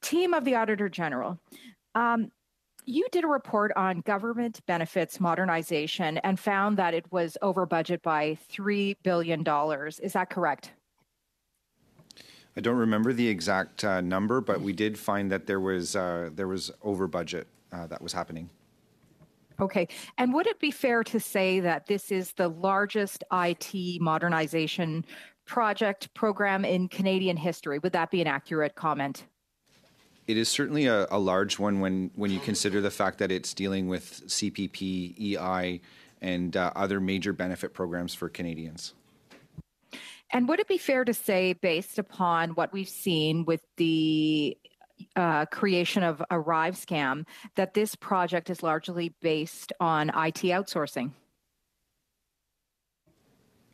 team of the Auditor General, you did a report on government benefits modernization and found that it was over budget by $3 billion. Is that correct? I don't remember the exact number, but we did find that there was over budget that was happening. Okay. And would it be fair to say that this is the largest IT modernization program in Canadian history? Would that be an accurate comment? It is certainly a large one when you consider the fact that it's dealing with CPP, EI, and other major benefit programs for Canadians. And would it be fair to say, based upon what we've seen with the creation of ArriveScam, that this project is largely based on IT outsourcing?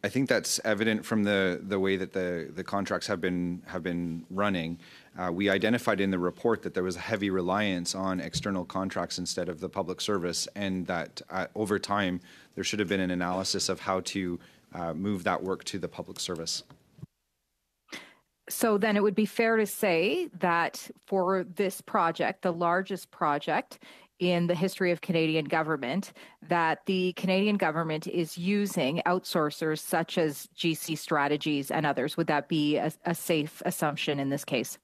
I think that's evident from the way that the contracts have been running. We identified in the report that there was a heavy reliance on external contracts instead of the public service, and that over time there should have been an analysis of how to move that work to the public service. So then it would be fair to say that for this project, the largest project in the history of Canadian government, that the Canadian government is using outsourcers such as GC Strategies and others. Would that be a safe assumption in this case?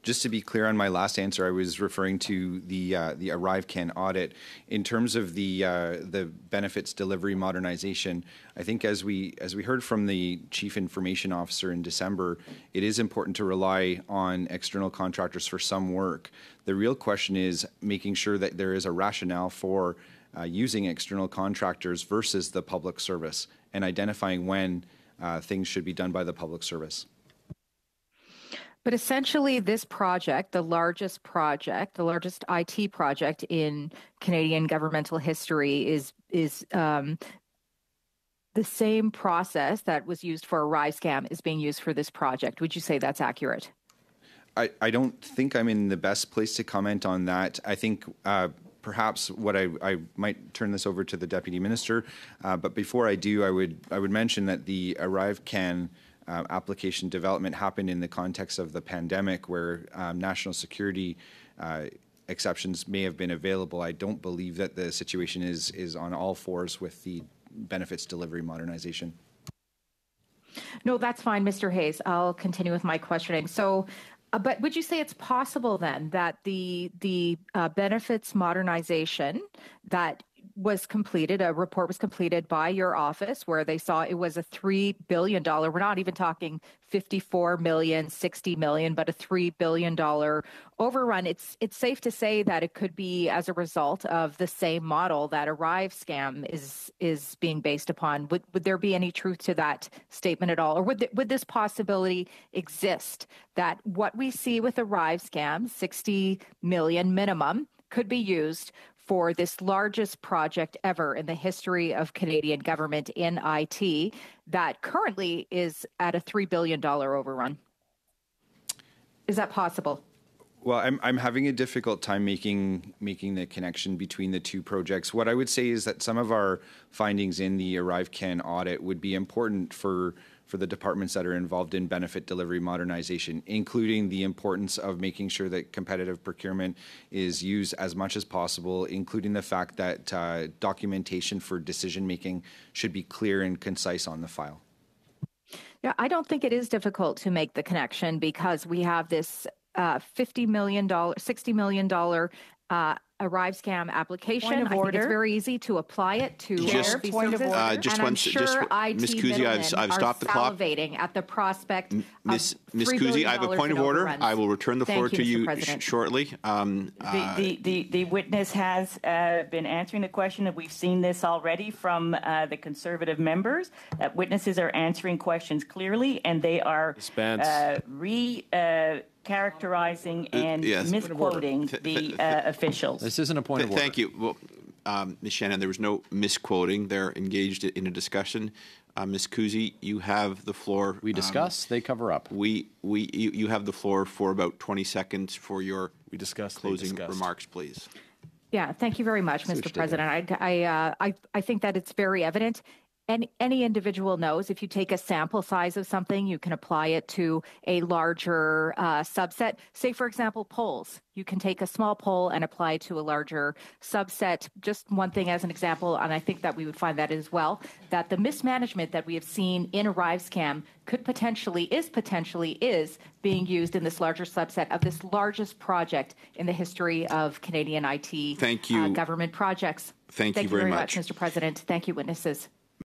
Just to be clear on my last answer, I was referring to the ArriveCan audit. In terms of the benefits delivery modernization, I think as we heard from the Chief Information Officer in December, it is important to rely on external contractors for some work. The real question is making sure that there is a rationale for using external contractors versus the public service, and identifying when things should be done by the public service. But essentially, this project, the largest IT project in Canadian governmental history, is the same process that was used for ArriveScam is being used for this project. Would you say that's accurate? I don't think I'm in the best place to comment on that. I think perhaps what I might turn this over to the Deputy Minister, but before I do, I would mention that the ArriveCan application development happened in the context of the pandemic, where national security exceptions may have been available. I don't believe that the situation is on all fours with the benefits delivery modernization. No, that's fine, Mr. Hayes. I'll continue with my questioning. So, but would you say it's possible then that the benefits modernization that was completed, a report was completed by your office where they saw it was a $3 billion, we're not even talking 54 million, 60 million, but a $3 billion overrun. It's safe to say that it could be as a result of the same model that ArriveScam is being based upon. Would there be any truth to that statement at all? Or would this possibility exist that what we see with ArriveScam, 60 million minimum, could be used for this largest project ever in the history of Canadian government in IT that currently is at a $3 billion overrun? Is that possible? Well, I'm having a difficult time making the connection between the two projects. What I would say is that some of our findings in the ArriveCan audit would be important for the departments that are involved in benefit delivery modernization, including the importance of making sure that competitive procurement is used as much as possible, including the fact that documentation for decision making should be clear and concise on the file. Yeah, I don't think it is difficult to make the connection because we have this $50 million, $60 million ArriveScam application. I think it's very easy to apply it to just these services. And I'm sure IT Ms. Kusi, I've stopped the clock. Salivating at the prospect Ms. of $3 Kusi, I have a point of order. Overruns. I will return the floor to you President. shortly. The witness has been answering the question, and we've seen this already from the Conservative members, that witnesses are answering questions clearly, and they are characterizing and misquoting the officials. This isn't a point of order. Thank you. Well, Ms. Shannon, there was no misquoting. They're engaged in a discussion. Ms. Kusi, you have the floor. We discuss, they cover up. You have the floor for about 20 seconds for your closing remarks, remarks, please. Yeah, thank you very much, Mr. President. I think that it's very evident. any individual knows if you take a sample size of something, you can apply it to a larger subset. Say, for example, polls. You can take a small poll and apply it to a larger subset. Just one thing as an example, and I think that we would find that as well, that the mismanagement that we have seen in ArriveScam is being used in this larger subset of this largest project in the history of Canadian IT Thank you. Government projects. Thank you very much, much, Mr. President. Thank you, witnesses.